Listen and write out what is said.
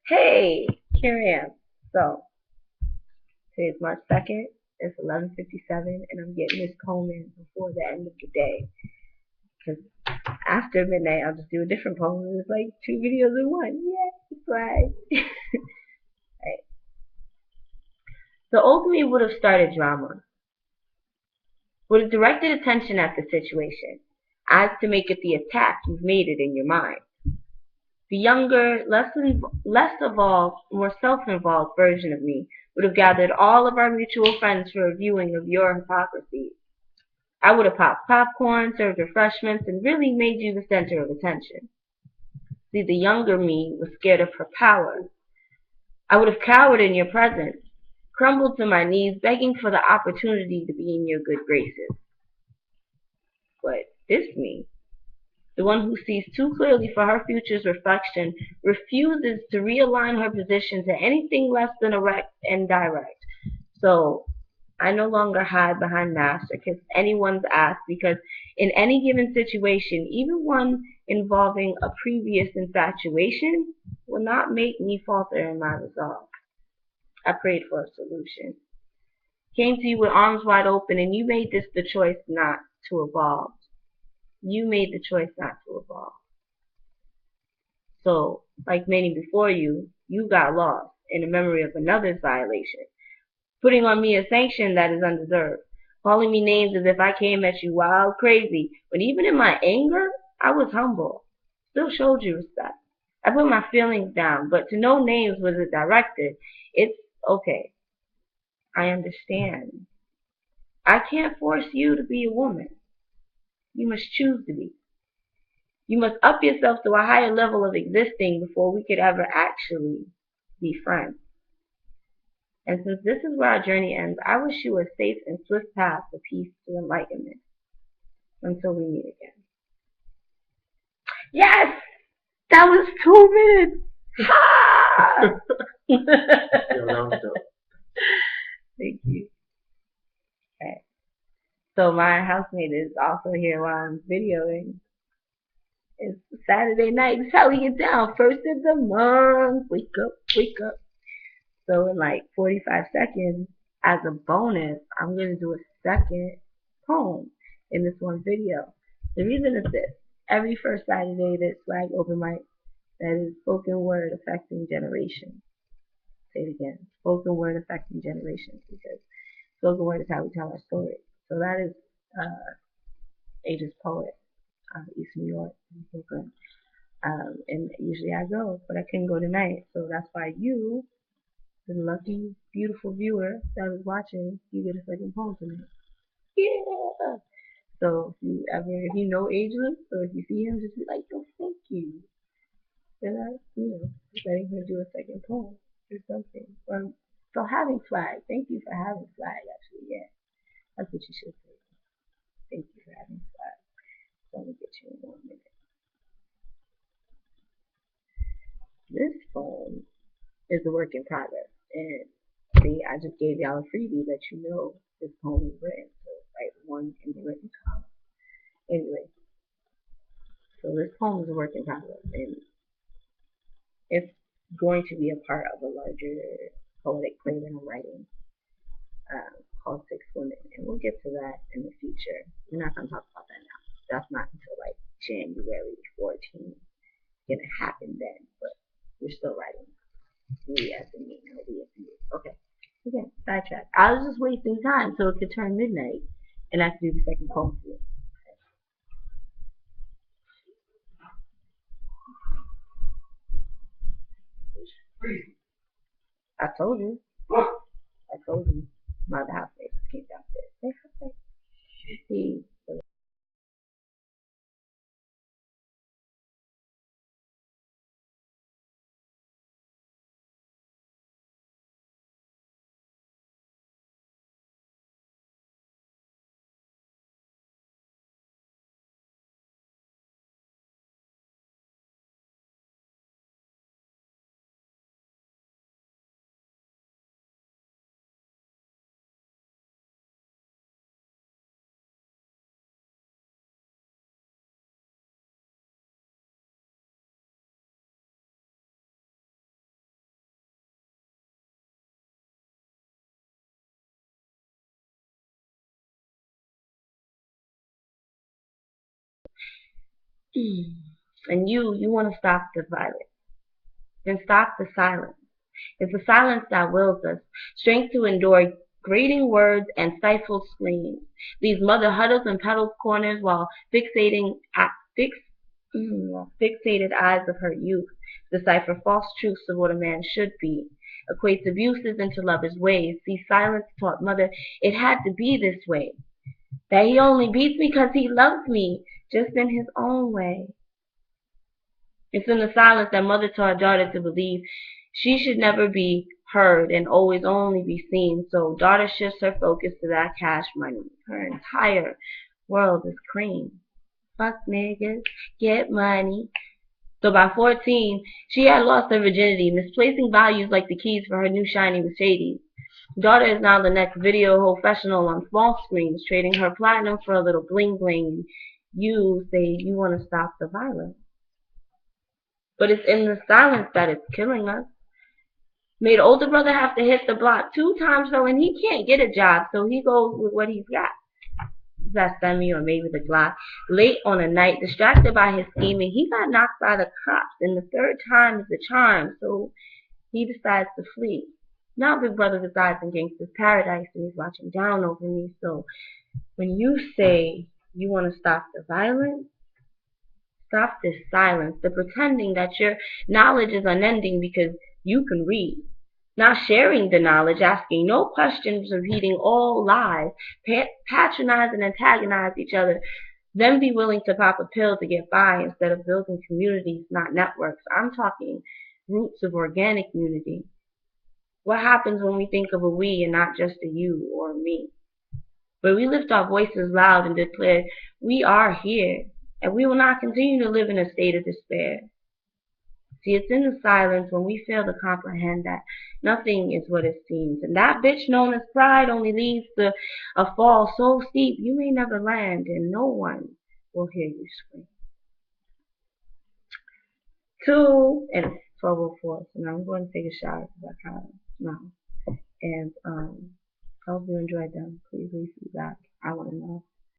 Hey, here I am. So, today is March 2nd. It's 11:57, and I'm getting this poem in before the end of the day. Because after midnight, I'll just do a different poem. And it's like two videos in one. Yeah, swag. Right. The old me would have started drama, would have directed attention at the situation, as to make it the attack you've made it in your mind. The younger, less evolved, more self-involved version of me would have gathered all of our mutual friends for a viewing of your hypocrisy. I would have popped popcorn, served refreshments, and really made you the center of attention. See, the younger me was scared of her power. I would have cowered in your presence, crumbled to my knees, begging for the opportunity to be in your good graces. But this me, the one who sees too clearly for her future's reflection, refuses to realign her position to anything less than erect and direct. So I no longer hide behind masks or kiss anyone's ass because in any given situation, even one involving a previous infatuation, will not make me falter in my resolve. I prayed for a solution. Came to you with arms wide open, and you made this the choice not to evolve. You made the choice not to evolve. So, like many before you, you got lost in the memory of another's violation, putting on me a sanction that is undeserved, calling me names as if I came at you wild crazy, but even in my anger, I was humble, still showed you respect. I put my feelings down, but to no names was it directed. It's okay. I understand. I can't force you to be a woman. You must choose to be. You must up yourself to a higher level of existing before we could ever actually be friends. And since this is where our journey ends, I wish you a safe and swift path to peace to enlightenment until we meet again. Yes! That was 2 minutes! Ha! Yo, that was dope. Thank you. Okay. So my housemate is also here while I'm videoing. It's Saturday night. It's how we get down. First of the month. Wake up, wake up. So in like 45 seconds, as a bonus, I'm going to do a second poem in this one video. The reason is this. Every first Saturday, there's Swag Open Mic that is spoken word affecting generations. Say it again. Spoken word affecting generations because spoken word is how we tell our story. So that is Aegis Poet out of East New York, Brooklyn. And usually I go, but I couldn't go tonight. So that's why you, the lucky, beautiful viewer that is watching, you get a second poem tonight. Yeah. So if you know Ageless, or if you see him, just be like, oh, thank you. Then letting her do a second poem or something. So having Flag, thank you for having Flag. Actually, yeah, that's what you should say. Thank you for having Flag. So let me get you in 1 minute. This poem is a work in progress, and see, I just gave y'all a freebie that you know this poem is written. So write one in the written column. Anyway, so this poem is a work in progress, and it's going to be a part of a larger poetic play that I'm writing called Six Women, and we'll get to that in the future. We're not going to talk about that now. That's not until like January 14th. It's going to happen then, but we're still writing. We as in me, no we as in you. Okay. Again, sidetrack. I was just wasting time so it could turn midnight and I could do the second poem for you. I told you. I told you. My housemate came downstairs. He And you want to stop the violence. Then stop the silence. It's the silence that wills us, strength to endure grating words and stifled screams. These mother huddles and pedal corners while fixated eyes of her youth decipher false truths of what a man should be, equates abuses into lovers' ways. See, silence taught mother it had to be this way, that he only beats me because he loves me, just in his own way. It's in the silence that mother taught daughter to believe she should never be heard and always only be seen. So daughter shifts her focus to that cash money. Her entire world is cream. Fuck niggas, get money. So by 14, she had lost her virginity, misplacing values like the keys for her new shiny Mercedes. Daughter is now the next video professional on small screens, trading her platinum for a little bling bling. You say you want to stop the violence. But it's in the silence that it's killing us. Made older brother have to hit the block 2 times though, and he can't get a job, so he goes with what he's got. That semi or maybe the Glock. Late on a night, distracted by his scheming, he got knocked by the cops, and the 3rd time is the charm, so he decides to flee. Now big brother resides in gangster's paradise, and he's watching down over me. So when you say you want to stop the violence, stop this silence, the pretending that your knowledge is unending because you can read. Not sharing the knowledge, asking no questions, repeating all lies, patronize and antagonize each other, then be willing to pop a pill to get by instead of building communities, not networks. I'm talking roots of organic unity. What happens when we think of a we and not just a you or a me? Where we lift our voices loud and declare, we are here, and we will not continue to live in a state of despair. See, it's in the silence when we fail to comprehend that nothing is what it seems. And that bitch known as pride only leads to a fall so steep you may never land, and no one will hear you scream. 2 and 12:04. So now I'm going to take a shower because I kind of know. And I hope you enjoyed them. Please leave feedback. I want to know.